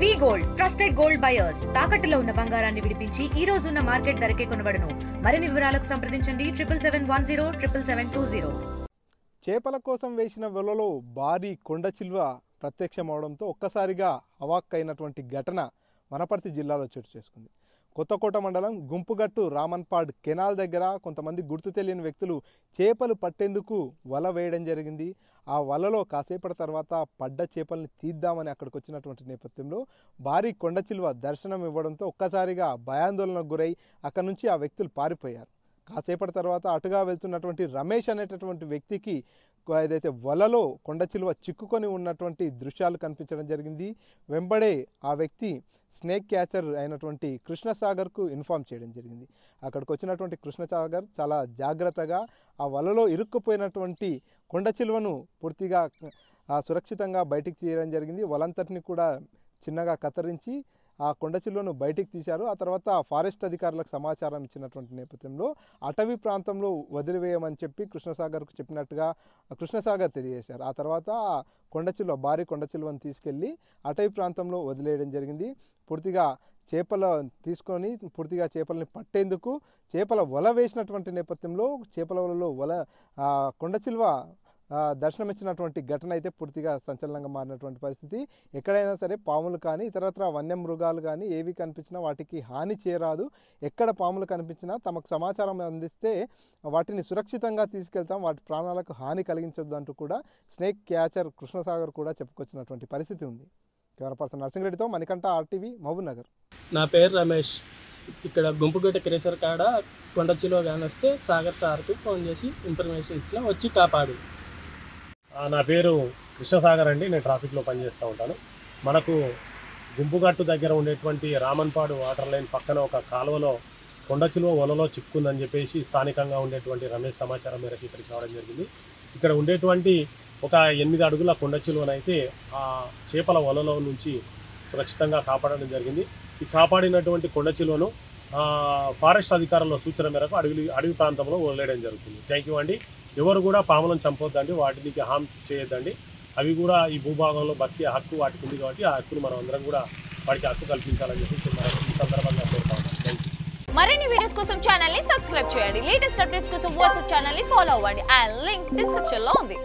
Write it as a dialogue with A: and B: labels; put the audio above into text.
A: వి gold trusted gold buyers తాకట్టులో ఉన్న బంగారాన్ని విడిపించి ఈ రోజు ఉన్న మార్కెట్ ధరకే కొనబడును. మరిన్ని వివరాలకు సంప్రదించండి 7710
B: చేపల కోసం వేసిన వలలో భారీ కొండ చిల్వ ప్రత్యక్షమవడంతో ఒక్కసారిగా అవాక్కైనటువంటి ఘటన వనపర్తి జిల్లాలో చోటు చేసుకుంది. కొత్తకోట మండలం గుంపుగట్టు రామన్పాడ్ కెనాల్ దగ్గర కొంతమంది గుర్తు తెలియని వ్యక్తులు చేపలు పట్టేందుకు వల వేయడం జరిగింది. ఆ వలలో కాసేపటి తర్వాత పడ్డ చేపల్ని తీద్దామని అక్కడికి వచ్చినటువంటి నేపథ్యంలో భారీ కొండ చిల్వ దర్శనం ఇవ్వడంతో ఒక్కసారిగా భయాందోళనకు గురై అక్కడి నుంచి ఆ వ్యక్తులు పారిపోయారు. కాసేపటి తర్వాత అటుగా వెళ్తున్నటువంటి రమేష్ అనేటటువంటి వ్యక్తికి ఏదైతే వలలో కొండ చిలువ చిక్కుకొని ఉన్నటువంటి దృశ్యాలు కనిపించడం జరిగింది. వెంబడే ఆ వ్యక్తి స్నేక్ క్యాచర్ అయినటువంటి కృష్ణసాగర్కు ఇన్ఫామ్ చేయడం జరిగింది. అక్కడికి వచ్చినటువంటి కృష్ణసాగర్ చాలా జాగ్రత్తగా ఆ వలలో ఇరుక్కుపోయినటువంటి కొండ చిలువను పూర్తిగా సురక్షితంగా బయటికి తీయడం జరిగింది. వలంతటిని కూడా చిన్నగా కత్తిరించి ఆ కొండ చిలువను బయటికి తీశారు. ఆ తర్వాత ఫారెస్ట్ అధికారులకు సమాచారం ఇచ్చినటువంటి నేపథ్యంలో అటవీ ప్రాంతంలో వదిలివేయమని చెప్పి కృష్ణసాగర్కు చెప్పినట్టుగా కృష్ణసాగర్ తెలియజేశారు. ఆ తర్వాత కొండ చిలువ భారీ కొండ చిలువను తీసుకెళ్లి అటవీ ప్రాంతంలో వదిలేయడం జరిగింది. పూర్తిగా చేపల తీసుకొని పూర్తిగా చేపలని పట్టేందుకు చేపల వల వేసినటువంటి నేపథ్యంలో చేపల వలలో కొండ చిలువ దర్శనమిచ్చినటువంటి ఘటన అయితే పూర్తిగా సంచలనంగా మారినటువంటి పరిస్థితి. ఎక్కడైనా సరే పాములు కానీ ఇతరత్ర వన్యమృగాలు కానీ ఏవి కనిపించినా వాటికి హాని చేయరాదు. ఎక్కడ పాములు కనిపించినా తమకు సమాచారం అందిస్తే వాటిని సురక్షితంగా తీసుకెళ్తాం, వాటి ప్రాణాలకు హాని కలిగించొద్దు అంటూ కూడా స్నేక్ క్యాచర్ కృష్ణసాగర్ కూడా చెప్పుకొచ్చినటువంటి పరిస్థితి ఉంది. కెమెరా పర్సన్ నర్సింగ్రెడ్డితో మణికంఠ, RTV, మహబూబ్ నగర్.
C: నా పేరు రమేష్. ఇక్కడ గుంపుగట్ట క్రేసర్ కాడ కొండ చిలువ కానొస్తే సాగర్ సార్కు ఫోన్ చేసి ఇన్ఫర్మేషన్ ఇట్లా వచ్చి కాపాడు.
D: నా పేరు కృష్ణసాగర్ అండి. నేను ట్రాఫిక్లో పనిచేస్తూ ఉంటాను. మనకు గుంపుగట్టు దగ్గర ఉండేటువంటి రామన్పాడు వాటర్ లైన్ పక్కన ఒక కాలువలో కొండ చిలువ వలలో చిక్కుందని చెప్పేసి స్థానికంగా ఉండేటువంటి రమేష్ సమాచారం మేరకు ఇక్కడికి రావడం జరిగింది. ఇక్కడ ఉండేటువంటి ఒక 8 అడుగుల కొండ చిలువనైతే ఆ చేపల వలలో నుంచి సురక్షితంగా కాపాడడం జరిగింది. ఈ కాపాడినటువంటి కొండ చిలువను ఫారెస్ట్ అధికారుల సూచన మేరకు అడవి ప్రాంతంలో వదిలేయడం జరుగుతుంది. థ్యాంక్ యూ అండి. ఎవరు కూడా పాములను చంపొద్దండి, వాటికి హామ్ చేయొద్దండి. అవి కూడా ఈ భూభాగంలో బతికే హక్కు వాటికి ఉంది కాబట్టి ఆ హక్కును మనం అందరం కూడా వాటికి హక్కు కల్పించాలని చెప్పి మనం ఈ సందర్భంగా కోరుతాం. Thank you.
E: మరిన్ని వీడియోస్ కోసం ఛానల్ ని సబ్స్క్రైబ్ చేయండి. లేటెస్ట్ అప్డేట్స్ కోసం వాట్సాప్ ఛానల్ ని ఫాలో అవ్వండి. ఆ లింక్ డిస్క్రిప్షన్ లో ఉంది.